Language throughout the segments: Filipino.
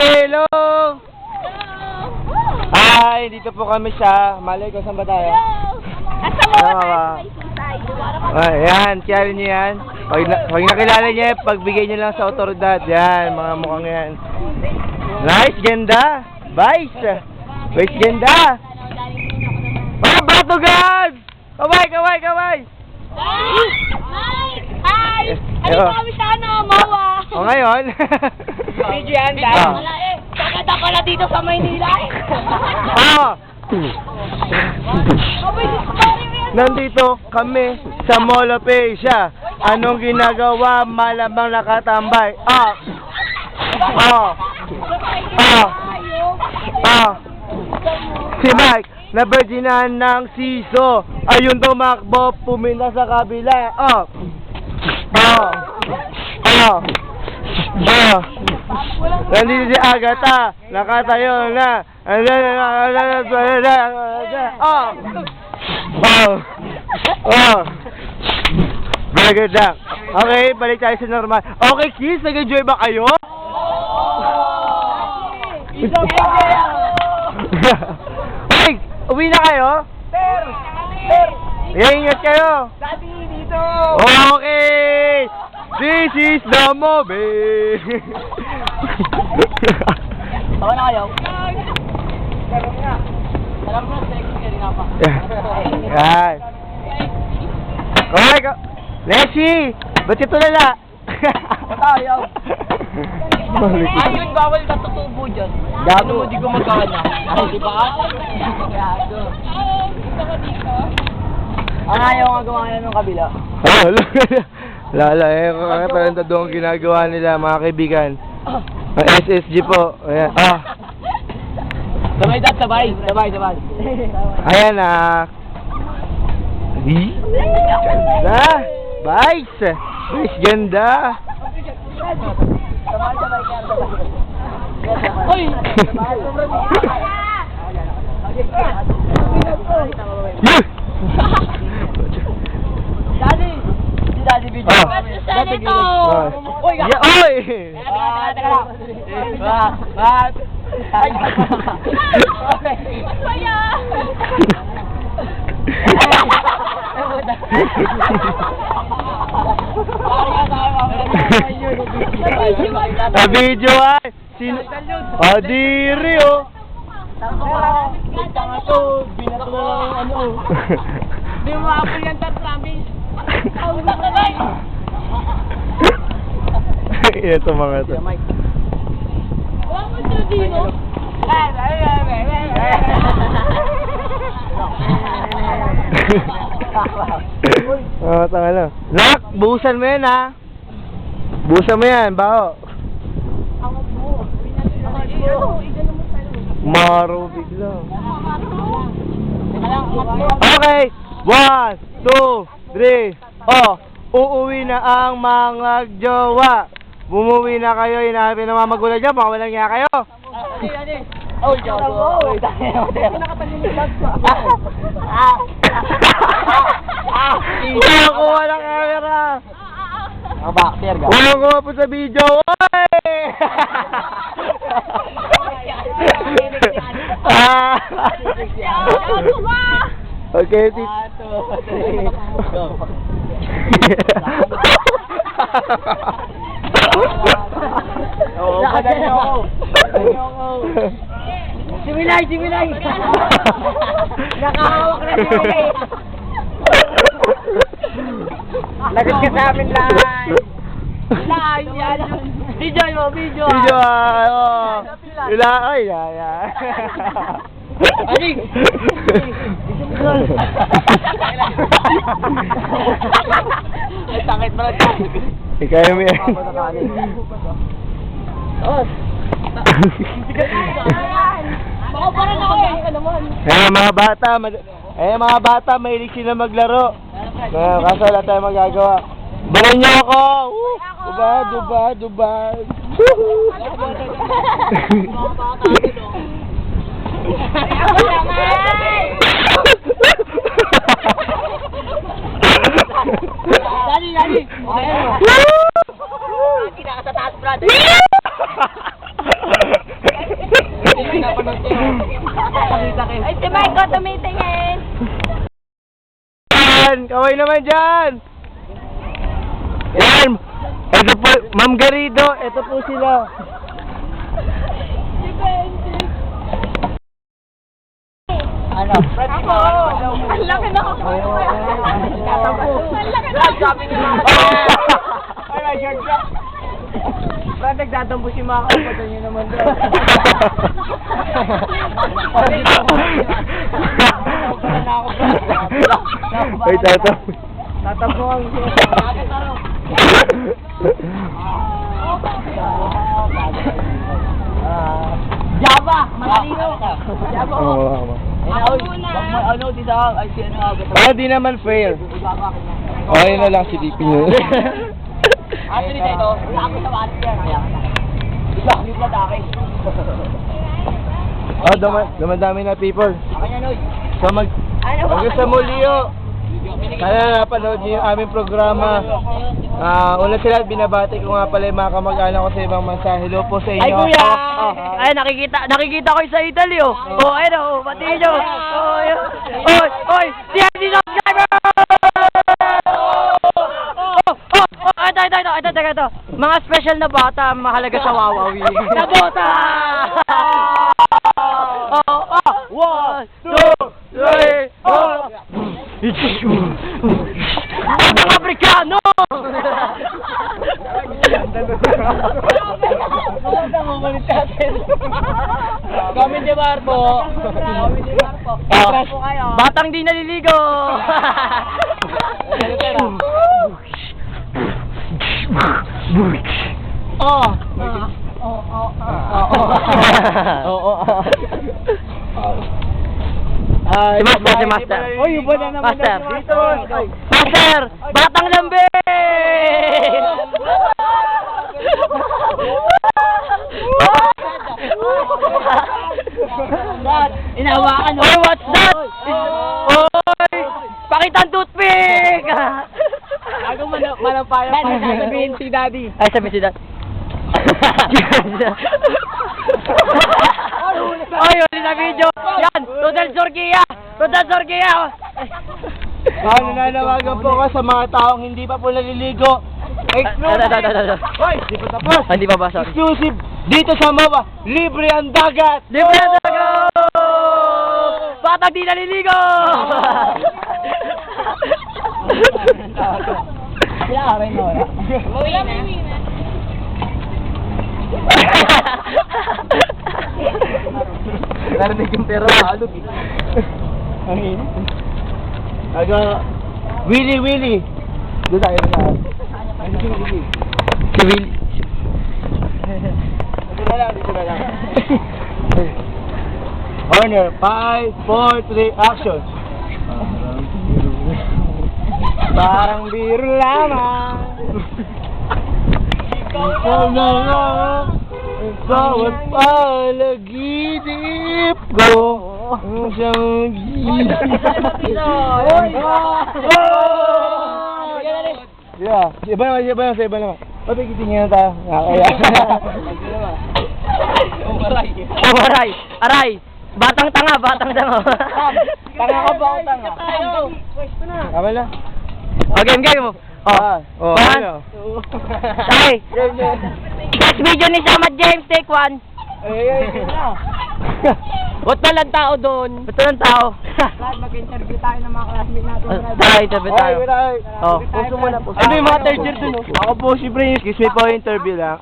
hello! Hi, dito po kami sa malay ko, saan ba tayo? Asa mo ba Ayan, kiyari niyo yan. Pag nakilala niya, pagbigay niyo lang sa otoridad. Yan, mga mukhang yan. Nice, ganda! Vice! Vice, ganda! Mga batugan! Kaway, kaway, kaway! Hi! Ano kami sa Mawa? O ngayon? Video yan, guys. Kaganda pala dito sa Maynila. Nandito kami sa Mall of Asia. Anong ginagawa? Malamang nakatambay. Si Mike, na-virginan ng siso. Ayun tumakbo, puminta sa kabila. Nandito si Agatha, nakatayo na. Very good lang. Okay, balik tayo sa normal. Okay, kids, nag-enjoy ba kayo? Hey, uwi na kayo? Ingat kayo. Dati dito. Okay, this is the movie. Tawa na kayo. Alam mo, sexy ka rin pa. Yan. Okay, Leslie, ba't ito lala? Ayaw. Ayun, bawal ka tutubo dyan. Ano mo, di ko magkakanya. Ay, di ba? Gago. Ang ayaw nga gawa nila ng kabila. Lala, parang doon ginagawa nila, mga kaibigan. Ang SSG po. Ayan. Sabay dad, sabay. Sabay. Ayan na. Ganda. Vice. Vice, ganda. Hoy! Daddy video. Daddy video. Oy! Oy! Sa video ay sino? Adiri oh. Tanga to, binato na lang yung ano. Di mo ako yan, promise. Ang nakalay. Ito mga to. Wala mo ito dito. Tanga lang. Nak, buhusan mo yan ha. Buhusan mo yan, baho. Maro bigla. Okay, 1, 2, 3. Uuwi na ang mga jowa. Bumuwi na kayo, hinahanapin ng mga magulang dyan, baka walang nga kayo. Oh, jogo. Wala ko, walang camera. Ang boxer ga. Wala ko po sa video. Oy! Okay, Similay! Nakahawak na siya. Lagot ka sa amin, Lai! Lai, yan! Video mo, video! Video ay, Aling! Ay, sakit pala ito. Ikaw mo yan. Baka parang ako eh. Mga bata, mahilig sila maglaro. Kaso wala tayong magagawa. Balan niyo ako! Dubad! Ako naman! Dali! Okay. Kinakasataas, brother. pinapanood niya. Nakita kayo. Ay, si Mike, tumitingin. Yan! Kaway naman dyan! Yan! Ito po, Ma'am Garrido, ito po sila. Ano? Ako. Ang laki na ako. Ang laki na ako. Sabi niya mga ay, may shirt ka. Brad, nagtatampo si mga kapatid niyo naman doon. Ay, tato. Tatampo ang Java! Matalino! Java! Oo, Ako muna. Ano, di sa ay si ano agad. oh, di naman fair. Okay na lang si DP nyo. Actually dito, ako sa walis yan. Kaya ka na. Isa, yung ladaki. Oh, dumadami na people. Ako niya, Noy. So hanggang sa muli yo. Sana napanood niyo yung aming programa. Una sila, binabati ko nga pala yung mga kamag-anak ko sa ibang bansa. Hello po sa inyo. Ay, kuya! Ay, nakikita ko yung sa Italy, oh. Oh, ayun, oh, pati nyo. Oh, yun. Oy, TNT subscriber! Ito. Mga special na bata, mahalaga sa Wawawi. Nabota! One, two, three, four. Mga Afrikano! Kami di Barbo. Batang di naliligo! Si Master. Oy, iba na naman. Master. Dito. Master! Batang lambe! Inawakan Oy, what's that? Oy! Pakitang toothpick! Ako malampayan pa sasabihin si Daddy. Ay, sabi si Dad. Oy, huli na video! Yan! Total Sorkia! Nananawagan po ka sa mga taong hindi pa po naliligo. Exclusive! Hoy, di pa tapos. Hindi pa ba, sorry. Exclusive dito sa MOA, libre ang dagat! Libre na talaga! Batang di naliligo! Uwi na. Narinig yung pera halog eh. Ang init. Willy. Doon tayo na. Ano si Willy? Si Will. Dito na lang. Corner, 5, 4, 3, action. Parang biro lamang. Ikaw na nga ang bawat palagidip ko. Ang siyang gilid. Yeah, iba naman. Papikitin niyo na tayo. Aray! Batang tanga! Tanga ka ba o tanga? Tama na. Game mo. Ano? Ay! Next video ni Samad James, take 1. Ba't walang tao doon? Ba't walang tao? Mag-interview tayo ng mga classmates natin. Tayo. Oh. Puso mo na. Ano yung mga third year dun? Ako po si Prince. Excuse me po, interview lang.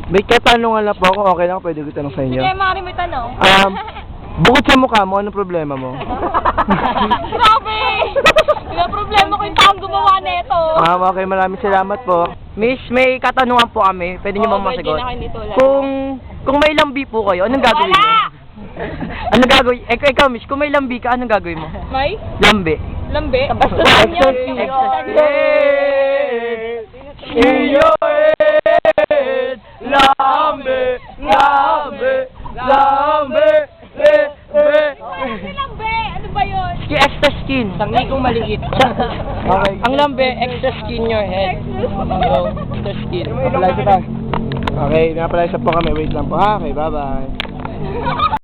May katanungan lang po ako. Okay lang, pwede ko tanong sa inyo. Sige, Mari, may tanong. Bukod sa mukha mo, anong problema mo? Grabe! Yung problema ko yung taong gumawa nito. Okay, maraming salamat po. Miss, may katanungan po kami. Pwede niyo bang masagot? Kung may lambi po kayo, anong gagawin mo? Anong gagawin? Ikaw, Miss, kung may lambi ka, anong gagawin mo? May? Lambi. Lambi? Ano ba yun? Extra skin. Tangi kong maliit. Okay. Ang lambe, extra skin your head. Extra skin. Napalay sa tayo. Okay, napalay sa po kami. Wait lang po ha. Okay, bye-bye.